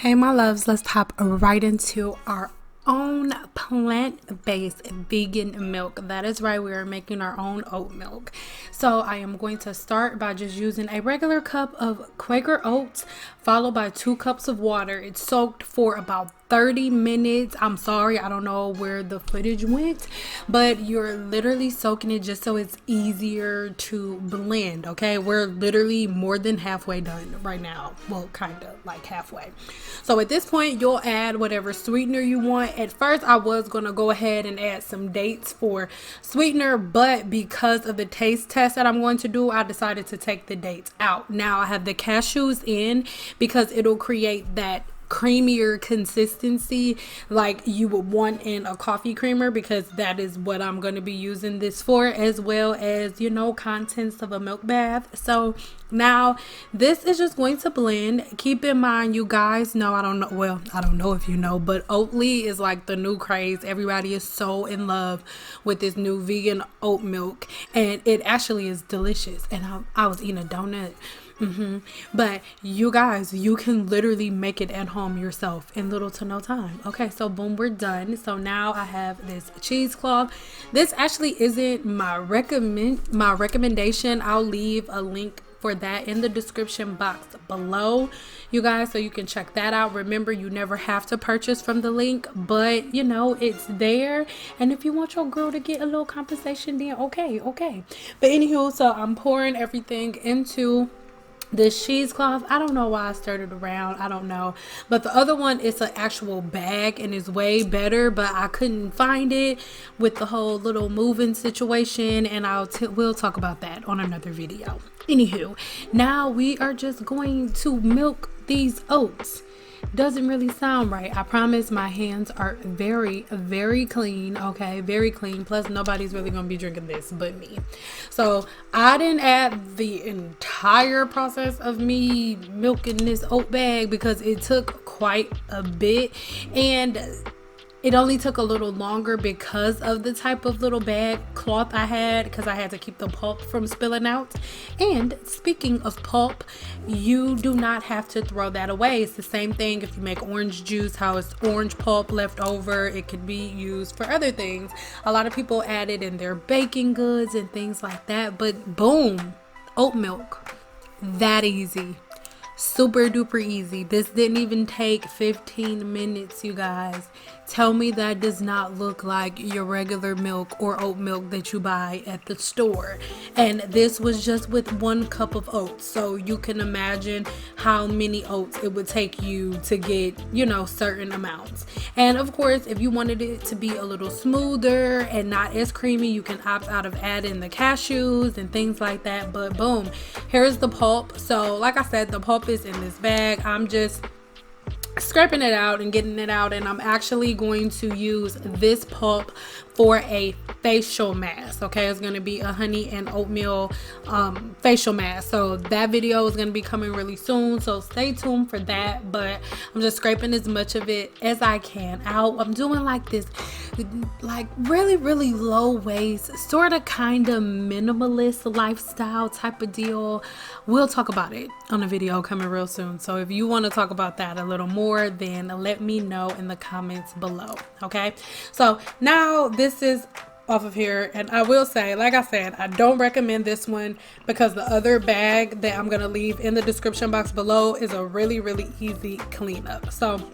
Hey my loves, let's hop right into our own plant-based vegan milk. That is right, we are making our own oat milk. So I am going to start by just using a regular cup of Quaker oats followed by 2 cups of water. It's soaked for about 30 minutes. I'm sorry, I don't know where the footage went, but you're literally soaking it just so it's easier to blend. Okay, we're literally more than halfway done right now. Well, kind of like halfway. So at this point, you'll add whatever sweetener you want. At first, I was gonna go ahead and add some dates for sweetener, but because of the taste test that I'm going to do, I decided to take the dates out. Now I have the cashews in because it'll create that creamier consistency like you would want in a coffee creamer, because that is what I'm going to be using this for, as well as, you know, contents of a milk bath. So now this is just going to blend. Keep in mind, you guys know, I don't know if you know, but Oatly is like the new craze. Everybody is so in love with this new vegan oat milk, and it actually is delicious. And I was eating a donut. But you guys, you can literally make it at home yourself in little to no time. Okay, so boom, we're done. So now I have this cheesecloth. This actually isn't my recommendation. I'll leave a link for that in the description box below, you guys, so you can check that out. Remember, you never have to purchase from the link, but you know, it's there. And if you want your girl to get a little compensation, then okay. But anywho, so I'm pouring everything into this cheesecloth. I don't know why I stirred it around, I don't know, but the other one is an actual bag and is way better, but I couldn't find it with the whole little moving situation, and we'll talk about that on another video. Anywho, now we are just going to milk these oats. Doesn't really sound right, I promise. My hands are very clean. Okay, very clean. Plus nobody's really gonna be drinking this but me. So I didn't add the entire process of me milking this oat bag because it took quite a bit, and it only took a little longer because of the type of little bag cloth I had, because I had to keep the pulp from spilling out. And speaking of pulp, you do not have to throw that away. It's the same thing if you make orange juice, how it's orange pulp left over. It could be used for other things. A lot of people add it in their baking goods and things like that, but boom, oat milk, that easy. Super duper easy. This didn't even take 15 minutes, you guys. Tell me that does not look like your regular milk or oat milk that you buy at the store. And this was just with 1 cup of oats. So you can imagine how many oats it would take you to get, you know, certain amounts. And of course, if you wanted it to be a little smoother and not as creamy, you can opt out of adding the cashews and things like that. But boom, here's the pulp. So like I said, the pulp is in this bag. I'm just scraping it out and getting it out, and I'm actually going to use this pulp for a facial mask. Okay, it's going to be a honey and oatmeal facial mask. So that video is going to be coming really soon, so stay tuned for that. But I'm just scraping as much of it as I can out. I'm doing like this like really low waist, sort of kind of minimalist lifestyle type of deal. We'll talk about it on a video coming real soon, so if you want to talk about that a little more, then let me know in the comments below. Okay, so now this is off of here, and I will say, like I said, I don't recommend this one because the other bag that I'm gonna leave in the description box below is a really easy cleanup. So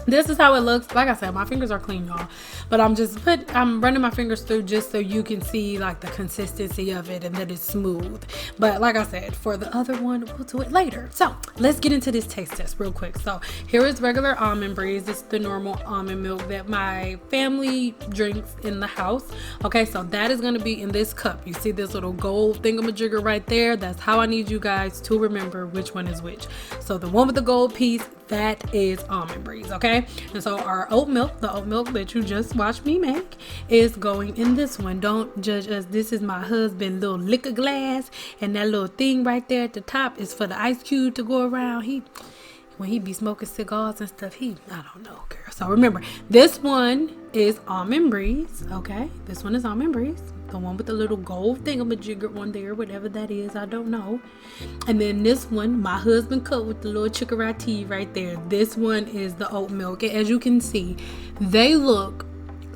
this is how it looks. Like I said, my fingers are clean, y'all, but I'm running my fingers through just so you can see like the consistency of it and that it's smooth. But like I said, for the other one, we'll do it later. So let's get into this taste test real quick. So here is regular Almond Breeze. This is the normal almond milk that my family drinks in the house. Okay, so that is going to be in this cup. You see this little gold thingamajigger right there? That's how I need you guys to remember which one is which. So the one with the gold piece, that is Almond Breeze. Okay, and so our oat milk, the oat milk that you just watched me make, is going in this one. Don't judge us. This is my husband's little liquor glass, and that little thing right there at the top is for the ice cube to go around. When he be smoking cigars and stuff, I don't know, girl. So remember, this one is Almond Breeze. Okay, this one is Almond Breeze. the one with the little gold thingamajigger on there, whatever that is, I don't know. And then this one, my husband cut with the little chikorati right there. This one is the oat milk. And as you can see, they look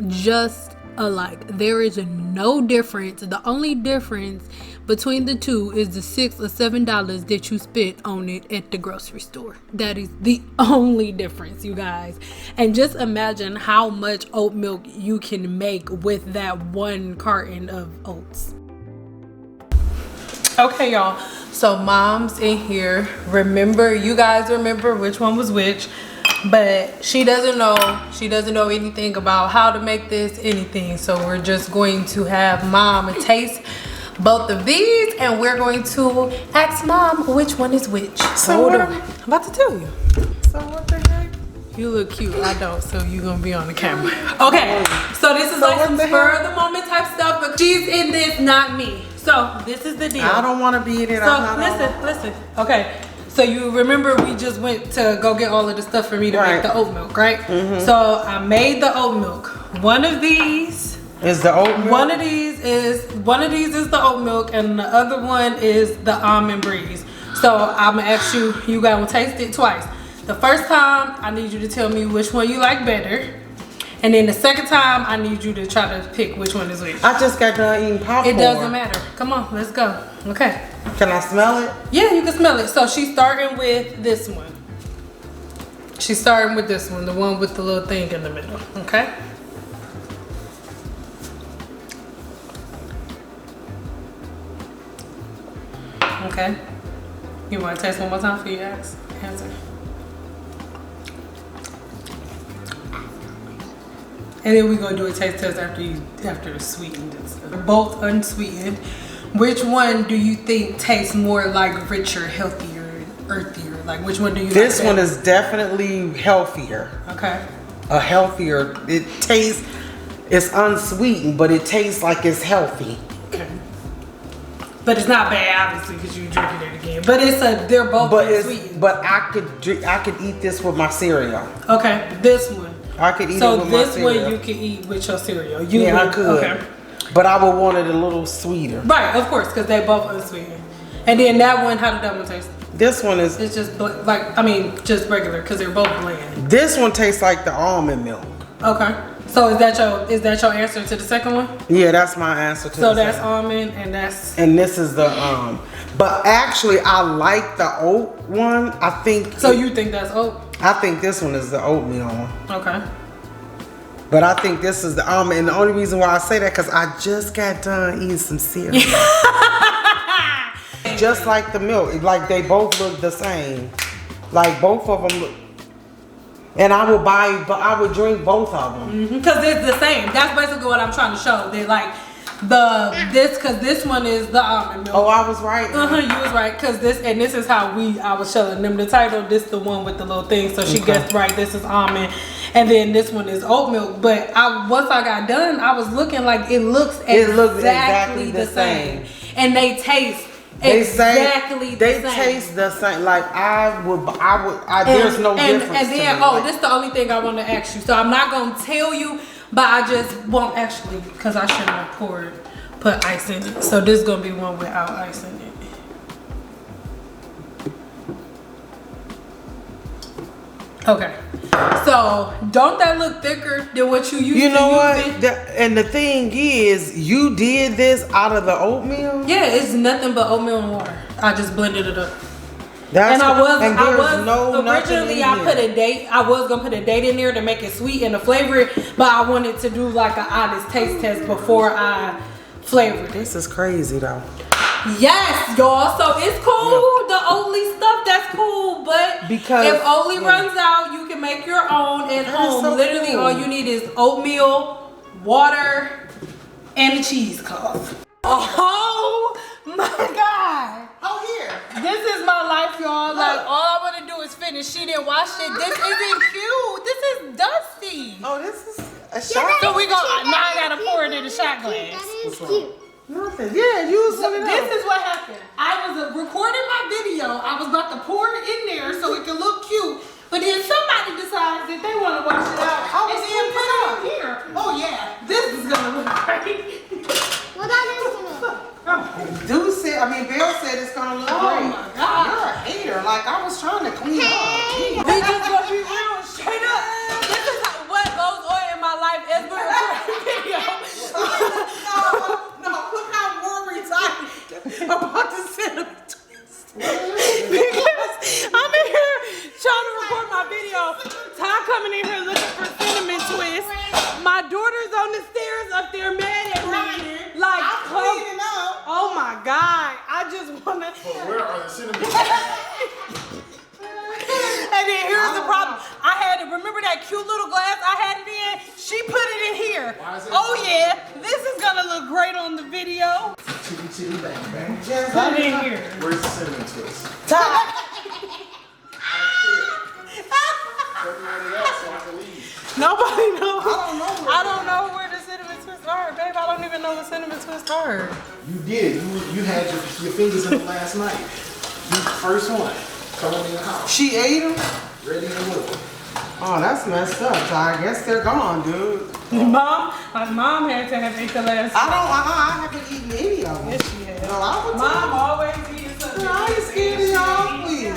just alike. There is no difference. The only difference between the two is the $6 or $7 that you spent on it at the grocery store. That is the only difference, you guys. And just imagine how much oat milk you can make with that one carton of oats. Okay, y'all, so mom's in here. You guys remember which one was which, but she doesn't know anything about how to make this, anything. So we're just going to have mom taste both of these, and we're going to ask mom which one is which. So I'm about to tell you. So what the heck? You look cute. I don't, so you're gonna be on the camera. Okay, so this is like some spur of the moment type stuff, but she's in this, not me. So this is the deal. I don't want to be in it. So listen. Okay, so you remember we just went to go get all of the stuff for me to make the oat milk, right? So I made the oat milk. One of these is the oat milk. One of these is the oat milk, and the other one is the almond breeze. So I'm gonna ask you. You gotta taste it twice. The first time, I need you to tell me which one you like better. And then the second time, I need you to try to pick which one is which. I just got done eating popcorn. It doesn't matter. Come on, let's go. Okay. Can I smell it? Yeah, you can smell it. So she's starting with this one. She's starting with this one, the one with the little thing in the middle. Okay. Okay. You want to taste one more time for your answer? And then we're gonna do a taste test after it's sweetened and stuff. They're both unsweetened. Which one do you think tastes more like richer, healthier, earthier? Like which one do you like? This one is definitely healthier. Okay. A healthier. It's unsweetened, but it tastes like it's healthy. Okay. But it's not bad, obviously, because you drinking it again. But they're both unsweetened. But I could eat this with my cereal. Okay, this one. I could eat it with my cereal. So this one you can eat with your cereal. I could. Okay. But I would want it a little sweeter. Right, of course, because they both unsweetened. And then that one, how did that one taste? This one is... It's just just regular, because they're both bland. This one tastes like the almond milk. Okay. So is that your answer to the second one? Yeah, that's my answer to the second one. So that's almond and that's... And this is the... But actually, I like the oat one. I think... So you think that's oat? I think this one is the oatmeal one. Okay. But I think this is the almond. And the only reason why I say that, because I just got done eating some cereal. Just like the milk. Like they both look the same. Like both of them look... And I would drink both of them. Because it's the same. That's basically what I'm trying to show. They like because this one is the almond milk. Oh, I was right. You was right. Because this is how I was showing them the title. This the one with the little thing. So she guessed right. This is almond. And then this one is oat milk. But once I got done, I was looking like it looks exactly the same. And they taste exactly the same. They taste the same. Like there's no difference. And then this is the only thing I want to ask you. So I'm not gonna tell you, but I just won't actually, because I shouldn't have put ice in it. So this is gonna be one without ice in it. Okay. So don't that look thicker than what you used to? You know what? And the thing is, you did this out of the oatmeal? Yeah, it's nothing but oatmeal and water. I just blended it up. I was gonna put a date in there to make it sweet and to flavor it, but I wanted to do like an honest taste test before I flavored it. This is crazy though. Yes, y'all. So it's cool. The Oatly stuff, that's cool. But because if Oatly runs out, you can make your own at home. So literally, all you need is oatmeal, water, and a cheesecloth. Oh my God. Oh, here. This is my life, y'all. Like, all I want to do is finish. She didn't wash it. This isn't cute. This is dusty. Oh, this is a shot. So now I gotta pour it in a shot glass. That is cute. Nothing. Yeah, this is what happened. I was recording my video. I was about to pour it in there so it could look cute. But then somebody decides that they want to wash it out and then put it in here. Oh yeah, this is gonna look great. Well, Like, I was trying to clean up. We just gonna be real and straight up. This is what goes on in my life as we're recording video. No, look how worried I am about the cinnamon twist. Because I'm in here trying to record my video. Ty coming in here looking for cinnamon twist. My daughter's on the stairs up there mad at me. Like, I'm cleaning up. oh my God. I just wanna. But where are the cinnamon? And then here's the problem. I had to remember that cute little glass I had it in. She put it in here. Why is it? Oh yeah, this is gonna look great on the video. Chitty chitty bang bang. Put it in here. Where's the cinnamon twist? Everybody else, so I can leave. Nobody knows. I I don't know where the cinnamon twists are, babe. I don't even know what cinnamon twists are. You did. You had your fingers in it last night. You first one coming in the house. She ate them? Ready and willing. Oh, that's messed up. So I guess they're gone, dude. My mom had to have ate the last one. I haven't eaten any of them. Yes, she has. No, I would Mom always eats something. I ain't scared of y'all, please.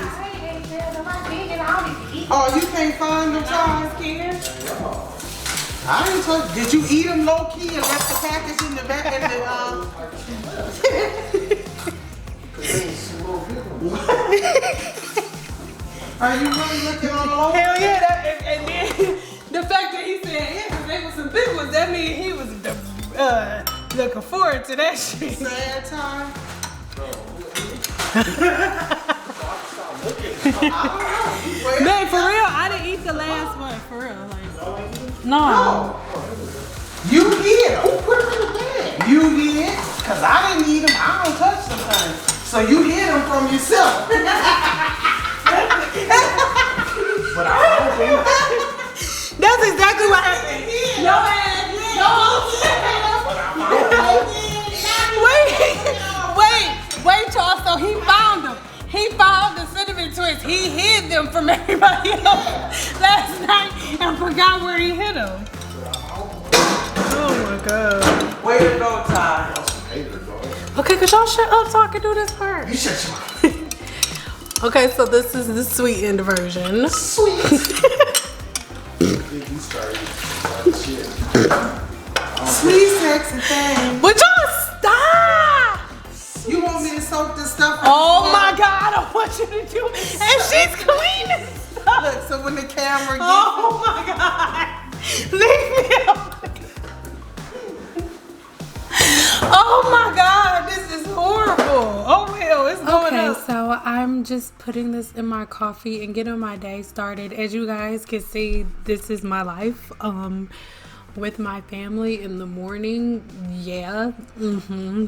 Oh, you can't find them, Ty? I ain't told. Did you eat them low key and left the package in the back? Are you really looking on low? Hell yeah! And then the fact that he said yeah, 'cause they were some big ones, that means he was looking forward to that shit. Sad time. Man, for real, I didn't eat the last one. For real, like no. You did. Who put them in the bag? You did. Cause I didn't eat them. I don't touch them things. So you hid them from yourself. But I don't think. That's exactly what happened. Your ass, wait, y'all. So he found them. He found the cinnamon twist. He hid them from everybody else last night and forgot where he hid them. Oh my God. Way to go, Ty. Okay, could y'all shut up so I can do this part? You shut your mouth. Okay, so this is the sweetened version. Sweet. You started shit. Sweet, sexy thing. Would y'all stop? You want me to soak this stuff? Oh my God, I want you to do it. And she's cleaning stuff. Look, so when the camera gets Oh my God. Leave me alone. Oh my God, this is horrible. Oh well, it's going up. Okay, so I'm just putting this in my coffee and getting my day started. As you guys can see, this is my life. With my family in the morning, yeah.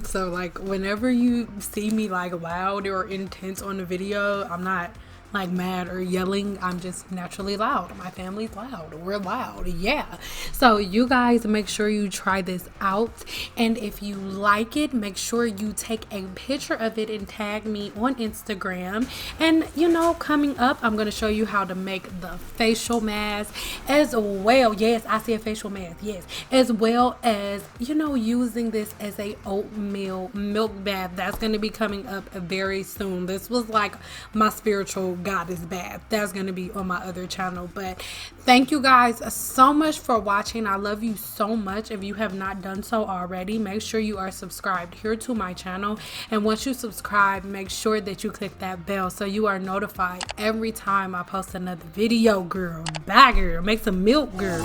So like whenever you see me like loud or intense on the video, I'm not like mad or yelling. I'm just naturally loud. My family's loud. We're loud. Yeah. So you guys make sure you try this out, and if you like it, make sure you take a picture of it and tag me on Instagram. And you know, coming up, I'm gonna show you how to make the facial mask as well. Yes, I see a facial mask. Yes, as well as, you know, using this as a oatmeal milk bath. That's gonna be coming up very soon. This was like my spiritual goddess bath. That's gonna be on my other channel. But thank you guys so much for watching. I love you so much. If you have not done so already, make sure you are subscribed here to my channel, and once you subscribe, make sure that you click that bell so you are notified every time I post another video. Girl, bye girl, make some milk, girl.